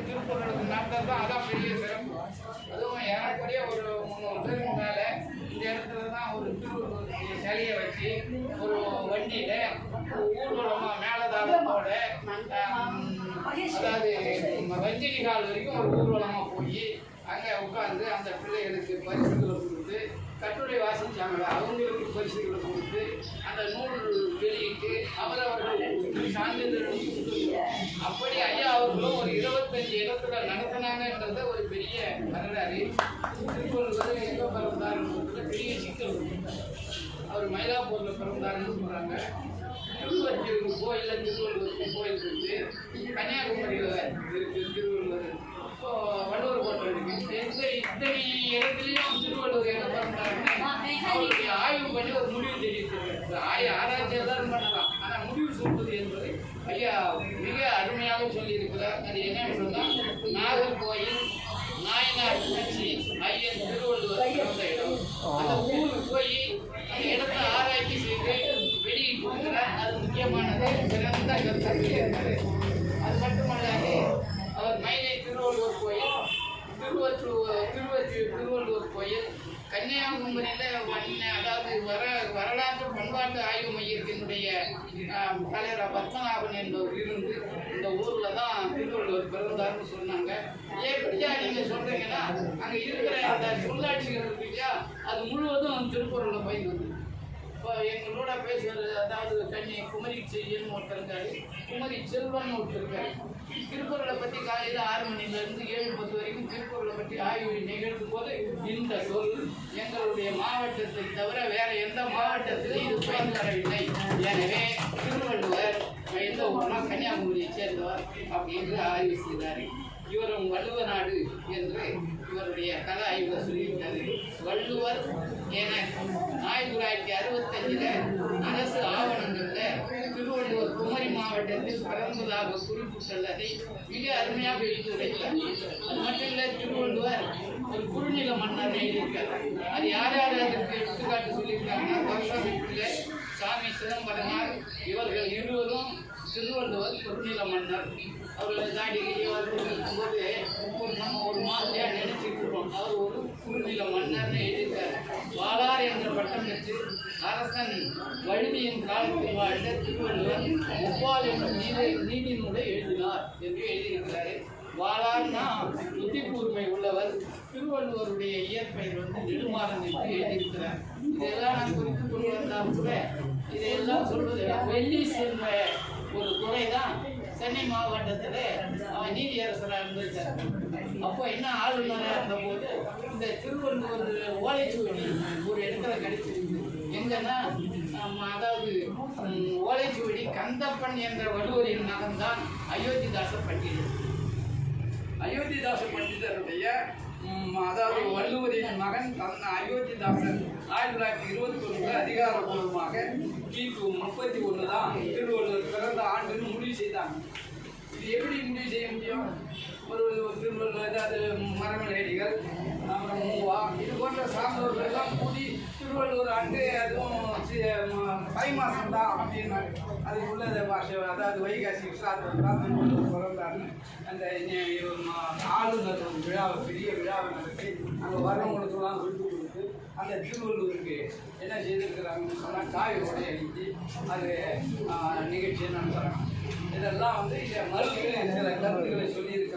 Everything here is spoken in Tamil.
திருக்குறளுக்கு நாட்கள் தான் அதான் பெரிய சிறப்பு. அதுவும் ஏறக்குறைய ஒரு 300 பேருக்கு மேல இந்த இடத்துல தான் ஒரு திருவள்ளுவர் சிலையை வச்சு ஒரு வண்டியில ஊர்வலமா மேலதாளத்தோட அதாவது வஞ்சலி கால் வரைக்கும் ஒரு ஊர்வலமா போய் அங்கே உட்காந்து அந்த பிள்ளைகளுக்கு பரிசுகளை கொடுத்து கட்டுரை வாசிச்சாங்க அவங்களுக்கு பரிசுகளை கொடுத்து அந்த நூல் வெளியிட்டு அவரவர்கள் சான்றிதழ் அப்படி ஐயா அவர்களும் ஒரு 25 இடத்துல நடத்தினாங்கன்றத ஒரு பெரிய வரலாறு. திருவள்ளுவர் எங்கே பிறந்தாருன்றதுல பெரிய சிக்கல் அவர் மயிலாப்பூர்ல பிறந்தாருன்னு சொல்றாங்க. திருவற்றியூர் கோயில்ல திருவள்ளுவர் கோயில் இருக்கு, கன்னியாகுமரியில் இருக்கு திருவள்ளுவர், வள்ளுவர் கோட்டை இருக்கு. இத்தனை இடத்துலையும் திருவள்ளுவர் எங்க பிறந்தாருன்னு அவருடைய ஆய்வு பண்ணி ஒரு முடிவு தெரிவித்திருக்காரு. ஆராய்ச்சி எல்லாரும் பண்ணலாம், ஆனா முடிவு சொல்வது என்பது ஐயா மிக அருமையாக சொல்லி இருக்கிறார். அது என்னன்னு சொன்னா நாகர்கோயில் நாயனார் கட்சி ஐயன் திருவள்ளுவர் பிறந்த இடம். அந்த ஊருக்கு போய் அந்த இடத்தை ஆராய்ச்சி செய்து வெளியிட்டு கொடுக்கிறார். அது முக்கியமானது, சிறந்த கருத்து இருக்காரு. அது மட்டுமல்லாது அவர் மயிலை திருவள்ளுவர் கோயில், திருவள்ளுவர் கோயில், கன்னியாகுமரியில் அதாவது வரலாற்று பண்பாட்டு ஆய்வு மையத்தினுடைய தலைவர் பத்மநாபன் என்பவர் இருந்து இந்த ஊரில் தான் திருவள்ளுவர் பிறந்தார்னு சொன்னாங்க. எப்படியா நீங்கள் சொல்கிறீங்கன்னா அங்கே இருக்கிற அந்த சொல்லாட்சிகள் இருக்கு இல்லையா, அது முழுவதும் திருக்குறளில் பயன்படுது. இப்போ எங்களோட பேசுகிற அதாவது குமரி செய்யன்னு ஒருத்தர் இருக்காரு, குமரி செல்வன் ஒருத்தர் இருக்காரு. திருக்குறளை பற்றி காலையில் 6 மணிலேருந்து 7:10 வரைக்கும் திருக்குறளை பற்றி ஆய்வு நிகழ்த்தும் போது இந்த சொல் எங்களுடைய மாவட்டத்தை தவிர வேற எந்த மாவட்டத்திலும் இது பயன்படவில்லை. எனவே திருவள்ளுவர் எந்த ஊர்னா கன்னியாகுமரியை சேர்ந்தவர் அப்படின்னு ஆய்வு செய்தார். இவரும் வள்ளுவ நாடு என்று இவருடைய கல ஆய்வு சொல்லியிருக்காரு. வள்ளுவர் என 1965 அரசு ஆவணங்களில் திருவள்ளுவர் குமரி மாவட்டத்தில் பிறந்ததாக குறிப்பிட்டுள்ளதை மிக அருமையாக எடுத்துரைத்தார். அது மட்டும் இல்லை, திருவள்ளுவர் ஒரு குறுநில மன்னர் எழுதியிருக்கார். அது யார் யார் அதற்கு எடுத்துக்காட்டு சொல்லியிருக்காங்கன்னா வருஷத்துக்குள்ள சாமி சிதம்பரனார் இவர்கள் இருவரும் திருவள்ளுவர் குறுநில மன்னர். அவர்கள் தாடிக்கையோடு இருக்கும்போது நம்ம ஒரு மாதிரியாக நினைச்சிட்டு இருக்கோம். அவர் ஒரு குறுநில மன்னர்னு எழுதியிருக்கார். வாளார் என்ற பட்டம் பெற்று அரசன் வழுதியின் காலத்தில் வாழ்ந்த திருவள்ளுவர் ஒப்பால் என்ற நீதி நூலை எழுதினார் என்று எழுதியிருக்கிறாரு. வாளார்னா புத்தி கூர்மை உள்ளவர். திருவள்ளுவருடைய இயற்பெயர் நெடுமாறன் என்று எழுதியிருக்கிறார். இதெல்லாம் நான் குறித்து கொண்டு வந்தால் கூட இதையெல்லாம் சொல்வது வெள்ளி சென்ற ஒரு துறை தான் சென்னை மாவட்டத்தில் நீதியரசராக இருந்திருக்கார். அப்போ என்ன ஆளுநராக இருந்தபோது இந்த திருவள்ளுவர் ஓலைச்சுவடி ஒரு இடத்துல கிடைச்சிருக்கு. எங்கன்னா அதாவது ஓலைச்சுவடி கந்தப்பன் என்ற வள்ளுவரின் மகன் தான் அயோத்திதாச பண்டிதர். அயோத்திதாச பண்டிதருடைய அதாவது வள்ளுவரின் மகன் அயோத்திதாசன் 1921 அதிகாரப்பூர்வமாக கிபி 31 தான் திருவள்ளுவர் பிறந்த ஆண்டுன்னு முடிவு செய்தாங்க. இது எப்படி முடிவு செய்ய முடியும்? ஒரு திருவள்ளுவர் ஏதாவது மரமலேடிகள் அப்புறம் மூவா இது போன்ற சார்ந்தவர்களெல்லாம் கூடி திருவள்ளுவர் ஆண்டு அதுவும் தை மாதம் தான் அப்படின்னாரு. அதுக்குள்ள அதாவது வைகாசி விசாரத்தான் திருவள்ளுவர் பிறந்தாருன்னு அந்த ஆளுநர் ஒரு விழாவை பெரிய விழாவை நடத்தி அங்கே வரவங்களுக்கெல்லாம் விருது கொடுத்து அந்த திருவள்ளுவருக்கு என்ன செய்திருக்கிறாங்கன்னு சொன்னால் காயோட அடித்து அது நிகழ்ச்சியை நடத்துகிறாங்க. இதெல்லாம் இதை மறுபடியும் சில கருத்துக்களை சொல்லியிருக்காங்க.